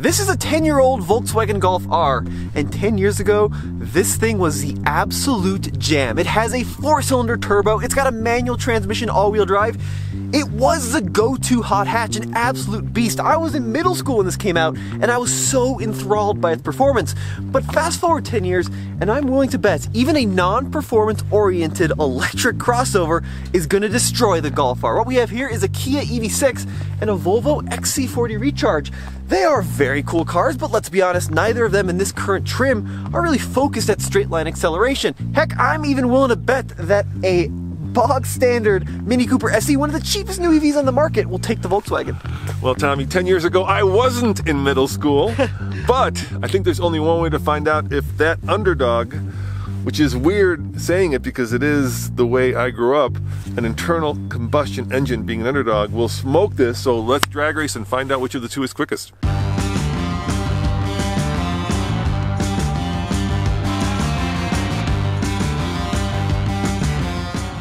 This is a 10-year-old Volkswagen Golf R, and 10 years ago, this thing was the absolute jam. It has a 4-cylinder turbo, it's got a manual transmission all-wheel drive. It was the go-to hot hatch, an absolute beast. I was in middle school when this came out, and I was so enthralled by its performance. But fast forward 10 years, and I'm willing to bet even a non-performance oriented electric crossover is gonna destroy the Golf R. What we have here is a Kia EV6 and a Volvo XC40 Recharge. They are very cool cars, but let's be honest, neither of them in this current trim are really focused at straight line acceleration. Heck, I'm even willing to bet that a bog standard Mini Cooper SE, one of the cheapest new EVs on the market, will take the Volkswagen. Well, Tommy, 10 years ago, I wasn't in middle school, but I think there's only one way to find out if that underdog, which is weird saying it because it is the way I grew up, an internal combustion engine being an underdog, will smoke this. So let's drag race and find out which of the two is quickest.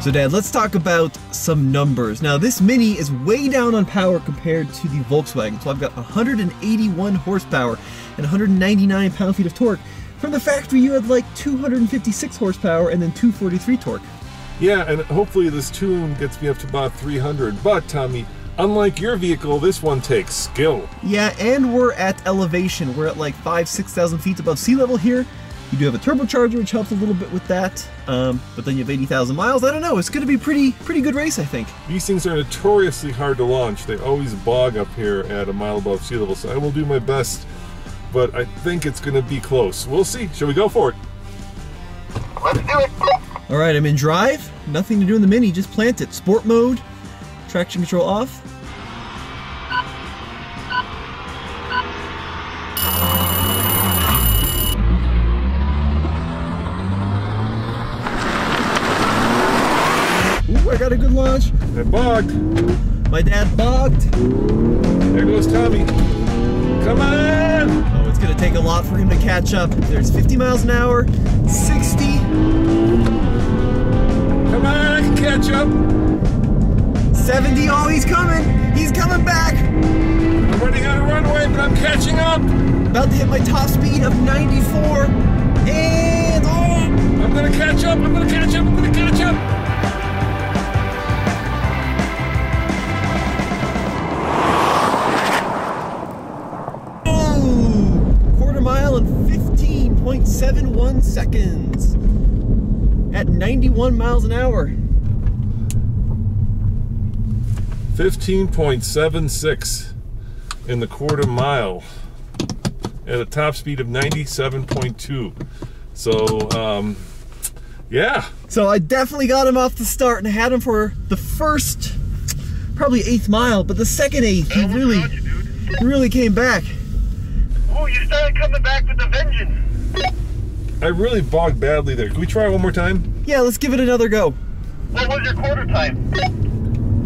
So Dad, let's talk about some numbers. Now this Mini is way down on power compared to the Volkswagen. So I've got 181 horsepower and 199 pound-feet of torque. From the factory you had like 256 horsepower and then 243 torque. Yeah, and hopefully this tune gets me up to about 300. But Tommy, unlike your vehicle, this one takes skill. Yeah, and we're at elevation. We're at like 5,000–6,000 feet above sea level here. You do have a turbocharger, which helps a little bit with that, but then you have 80,000 miles. I don't know, it's gonna be pretty good race, I think. These things are notoriously hard to launch. They always bog up here at a mile above sea level, so I will do my best, but I think it's gonna be close. We'll see. Shall we go for it? Let's do it. All right, I'm in drive. Nothing to do in the Mini, just plant it. Sport mode, traction control off. Ooh, I got a good launch. I bogged. My dad bogged. There goes Tommy. Come on! Oh, it's gonna take a lot for him to catch up. There's 50 miles an hour, 60. Come on, I can catch up. 70, oh, he's coming. He's coming back. I'm running out of runway, but I'm catching up. About to hit my top speed of 94. And, oh! I'm gonna catch up, I'm gonna catch up, I'm gonna catch up. Mile in 15.71 seconds at 91 miles an hour. 15.76 in the quarter mile at a top speed of 97.2. So, yeah. So I definitely got him off the start and had him for the first, probably 8th mile, but the second 8th, he really came back. Oh, you started coming back with a vengeance. I really bogged badly there. Can we try one more time? Yeah, let's give it another go. What was your quarter time?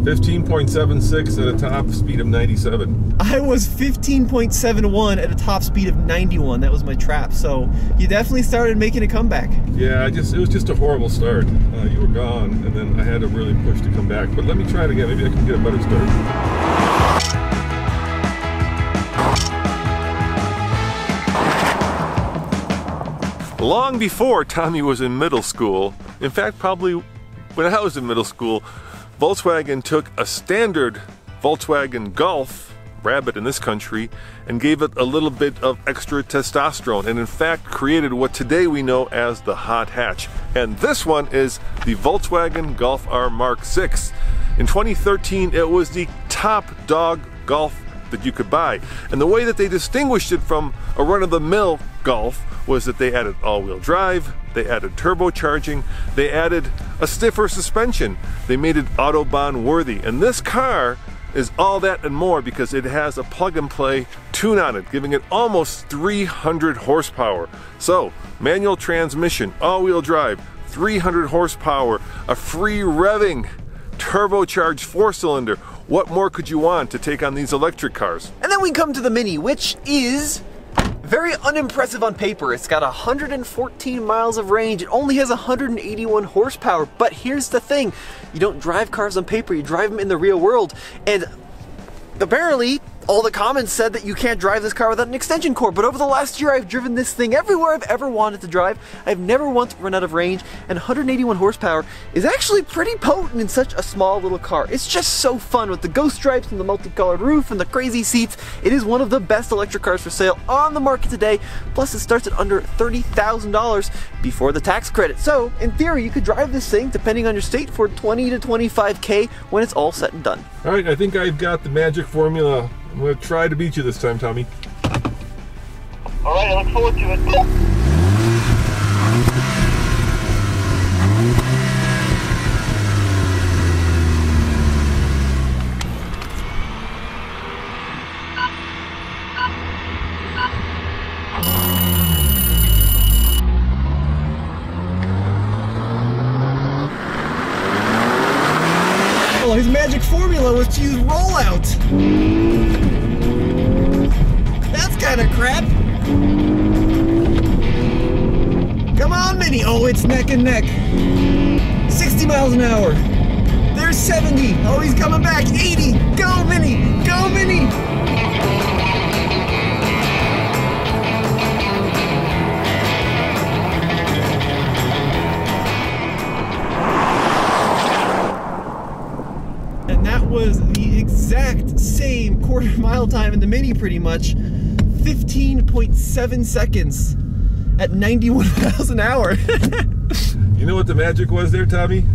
15.76 at a top speed of 97. I was 15.71 at a top speed of 91. That was my trap. So you definitely started making a comeback. Yeah, it was just a horrible start. You were gone, and then I had to really push to come back. But let me try it again. Maybe I can get a better start. Long before Tommy was in middle school, in fact probably when I was in middle school, Volkswagen took a standard Volkswagen Golf, Rabbit in this country, and gave it a little bit of extra testosterone, and in fact created what today we know as the hot hatch. And this one is the Volkswagen Golf R Mark 6. In 2013 it was the top dog Golf that you could buy, and the way that they distinguished it from a run-of-the-mill Golf was that they added all-wheel drive, they added turbocharging, they added a stiffer suspension, they made it Autobahn worthy, and this car is all that and more because it has a plug-and-play tune on it, giving it almost 300 horsepower. So, manual transmission, all-wheel drive, 300 horsepower, a free revving, turbocharged 4-cylinder. What more could you want to take on these electric cars? And then we come to the Mini, which is very unimpressive on paper. It's got 114 miles of range. It only has 181 horsepower. But here's the thing. You don't drive cars on paper, you drive them in the real world. And apparently, all the comments said that you can't drive this car without an extension cord, but over the last year I've driven this thing everywhere I've ever wanted to drive. I've never once run out of range, and 181 horsepower is actually pretty potent in such a small little car. It's just so fun with the ghost stripes and the multicolored roof and the crazy seats. It is one of the best electric cars for sale on the market today, plus it starts at under $30,000 before the tax credit. So in theory you could drive this thing, depending on your state, for 20 to 25K when it's all said and done. All right, I think I've got the magic formula. I'm going to try to beat you this time, Tommy. All right, I look forward to it. Well, his magic formula was to use rollout. That's kind of crap. Come on, Mini. Oh, it's neck and neck. 60 miles an hour. There's 70. Oh, he's coming back. 80. Go, Mini. Go, Mini. And that was the exact same quarter-mile time in the Mini, pretty much. 15.7 seconds at 91 miles an hour. You know what the magic was there, Tommy?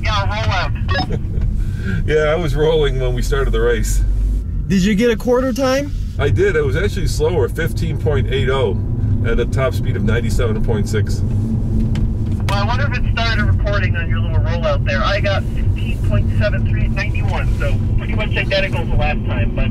Yeah, roll out. Yeah, I was rolling when we started the race. Did you get a quarter time? I did. It was actually slower, 15.80 at a top speed of 97.6. Well, I wonder if it started recording on your little rollout there. I got 15.73 at 91, so pretty much identical to last time. But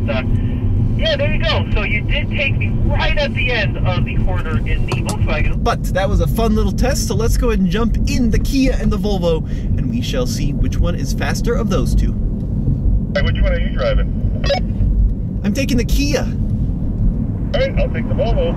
yeah, there you go. So you did take me right at the end of the quarter in the Volkswagen. But that was a fun little test, so let's go ahead and jump in the Kia and the Volvo, and we shall see which one is faster of those two. All right, which one are you driving? I'm taking the Kia. All right, I'll take the Volvo.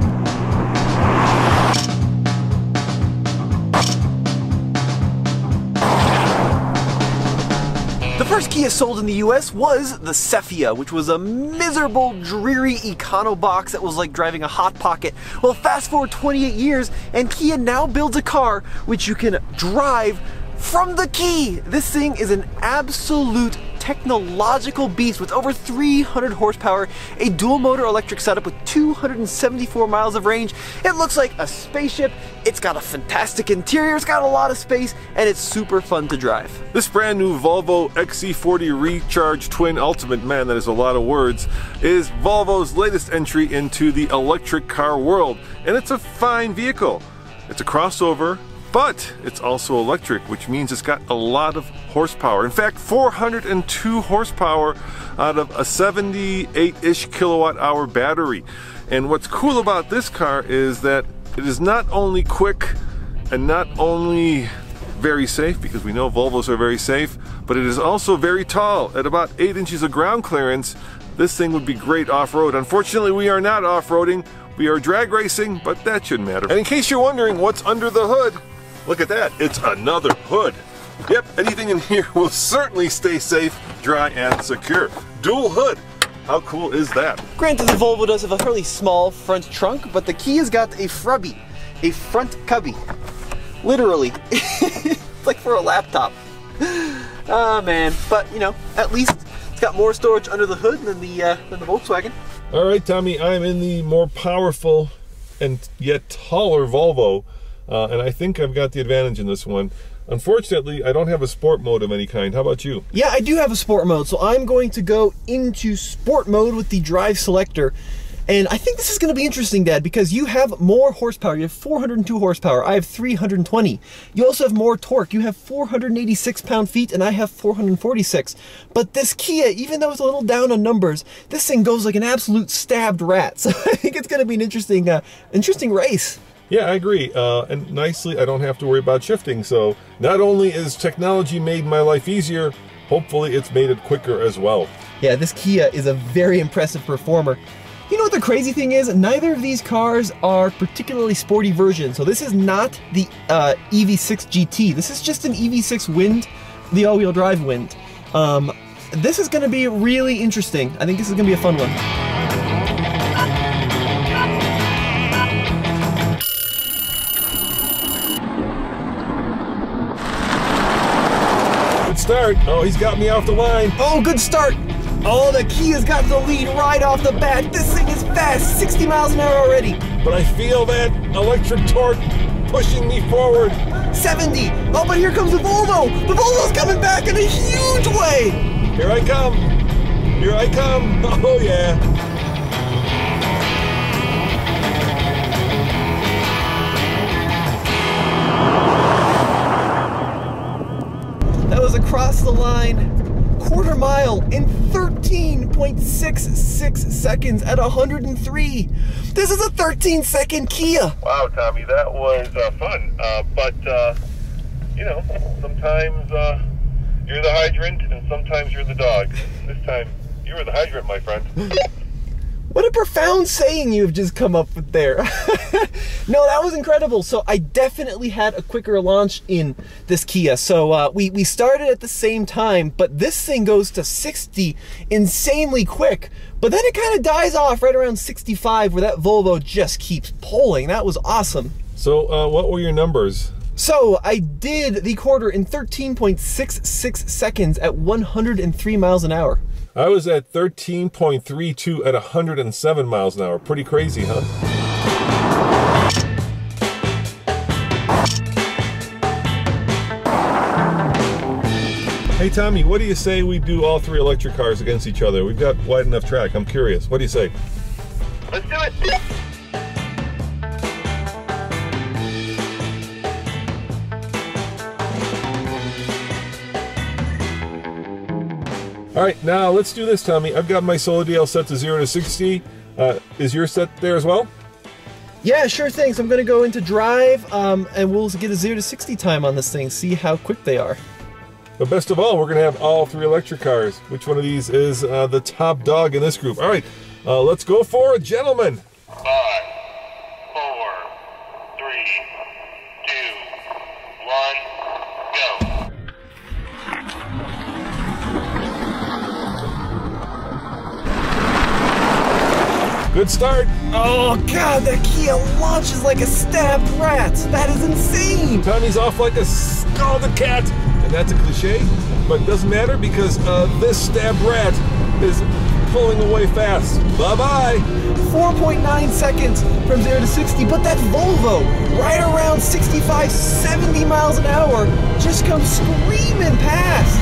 The first Kia sold in the US was the Cephia, which was a miserable, dreary econo box that was like driving a Hot Pocket. Well, fast forward 28 years, and Kia now builds a car which you can drive from the key. This thing is an absolute technological beast with over 300 horsepower, a dual motor electric setup with 274 miles of range. It looks like a spaceship. It's got a fantastic interior, it's got a lot of space, and it's super fun to drive. This brand new Volvo XC40 Recharge Twin Ultimate, man, that is a lot of words, is Volvo's latest entry into the electric car world. And it's a fine vehicle. It's a crossover, but it's also electric, which means it's got a lot of horsepower. In fact, 402 horsepower out of a 78-ish kilowatt hour battery. And what's cool about this car is that it is not only quick and not only very safe, because we know Volvos are very safe, but it is also very tall. At about 8 inches of ground clearance, this thing would be great off-road. Unfortunately, we are not off-roading. We are drag racing, but that shouldn't matter. And in case you're wondering what's under the hood, look at that, it's another hood. Yep, anything in here will certainly stay safe, dry, and secure. Dual hood, how cool is that? Granted, the Volvo does have a fairly small front trunk, but the Kia's got a frubby, a front cubby. Literally. It's like for a laptop. Oh man, but you know, at least it's got more storage under the hood than the Volkswagen. All right, Tommy, I'm in the more powerful and yet taller Volvo. And I think I've got the advantage in this one. Unfortunately, I don't have a sport mode of any kind. How about you? Yeah, I do have a sport mode, so I'm going to go into sport mode with the drive selector. And I think this is going to be interesting, Dad, because you have more horsepower. You have 402 horsepower. I have 320. You also have more torque. You have 486 pound-feet, and I have 446. But this Kia, even though it's a little down on numbers, this thing goes like an absolute stabbed rat. So I think it's going to be an interesting race. Yeah, I agree. And nicely, I don't have to worry about shifting. So not only is technology made my life easier, hopefully it's made it quicker as well. Yeah, this Kia is a very impressive performer. You know what the crazy thing is? Neither of these cars are particularly sporty versions. So this is not the EV6 GT. This is just an EV6 Wind, the all-wheel drive Wind. this is going to be really interesting. I think this is going to be a fun one. Good start. Oh, he's got me off the line. Oh, good start. Oh, the Kia's got the lead right off the bat. This thing is fast, 60 miles an hour already. But I feel that electric torque pushing me forward. 70. Oh, but here comes the Volvo. The Volvo's coming back in a huge way. Here I come. Here I come. Oh, yeah. That was across the line. Quarter mile in 13.66 seconds at 103. This is a 13-second Kia. Wow, Tommy, that was fun. But you know, sometimes you're the hydrant and sometimes you're the dog. This time, you were the hydrant, my friend. What a profound saying you've just come up with there. No, that was incredible. So I definitely had a quicker launch in this Kia. So we started at the same time, but this thing goes to 60 insanely quick. But then it kind of dies off right around 65 where that Volvo just keeps pulling. That was awesome. So what were your numbers? So I did the quarter in 13.66 seconds at 103 miles an hour. I was at 13.32 at 107 miles an hour. Pretty crazy, huh? Hey, Tommy, what do you say we do all three electric cars against each other? We've got wide enough track. I'm curious. What do you say? Let's do it. All right, now let's do this, Tommy. I've got my Solo DL set to 0 to 60. Is yours set there as well? Yeah, sure thing. So I'm going to go into drive and we'll get a 0 to 60 time on this thing, see how quick they are. But best of all, we're going to have all three electric cars. Which one of these is the top dog in this group? All right, let's go for it, gentlemen. 5, 4, 3, 2, 1, go. Good start. Oh God, that Kia launches like a stabbed rat. That is insane. Tommy's off like a scalded cat. And that's a cliche, but it doesn't matter because this stabbed rat is pulling away fast. Bye-bye. 4.9 seconds from 0 to 60, but that Volvo, right around 65, 70 miles an hour, just comes screaming past.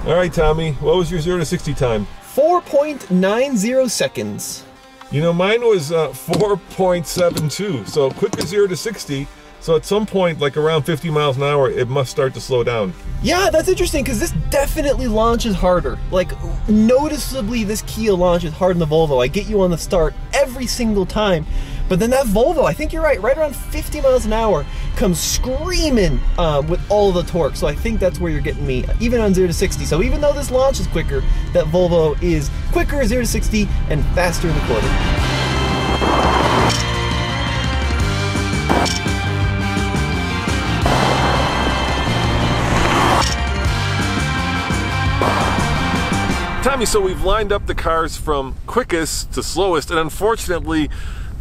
All right, Tommy, what was your 0 to 60 time? 4.90 seconds. You know, mine was 4.72, so quicker 0 to 60. So at some point, like around 50 miles an hour, it must start to slow down. Yeah, that's interesting because this definitely launches harder. Like, noticeably, this Kia launches harder than the Volvo. I get you on the start every single time. But then that Volvo, I think you're right around 50 miles an hour, comes screaming with all the torque. So I think that's where you're getting me, even on 0 to 60. So even though this launch is quicker, that Volvo is quicker 0 to 60 and faster in the quarter. Tommy, so we've lined up the cars from quickest to slowest, and unfortunately,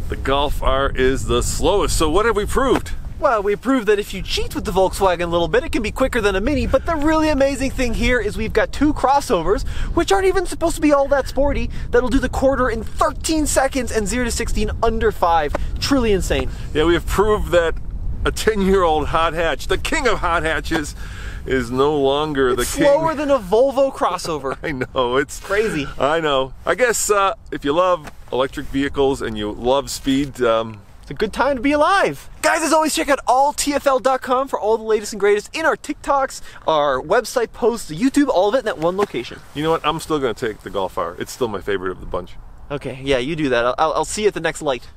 the Golf R is the slowest. So what have we proved? Well, we proved that if you cheat with the Volkswagen a little bit, it can be quicker than a Mini, but the really amazing thing here is we've got two crossovers, which aren't even supposed to be all that sporty, that'll do the quarter in 13 seconds and 0 to 60 in under 5. Truly insane. Yeah, we have proved that a 10-year-old hot hatch, the king of hot hatches, is no longer the king. Slower than a Volvo crossover. I know, it's crazy. I know. I guess if you love electric vehicles and you love speed, it's a good time to be alive. Guys, as always, check out alltfl.com for all the latest and greatest in our TikToks, our website posts, the YouTube, all of it in that one location. You know what? I'm still going to take the Golf R. It's still my favorite of the bunch. Okay, yeah, you do that. I'll see you at the next light.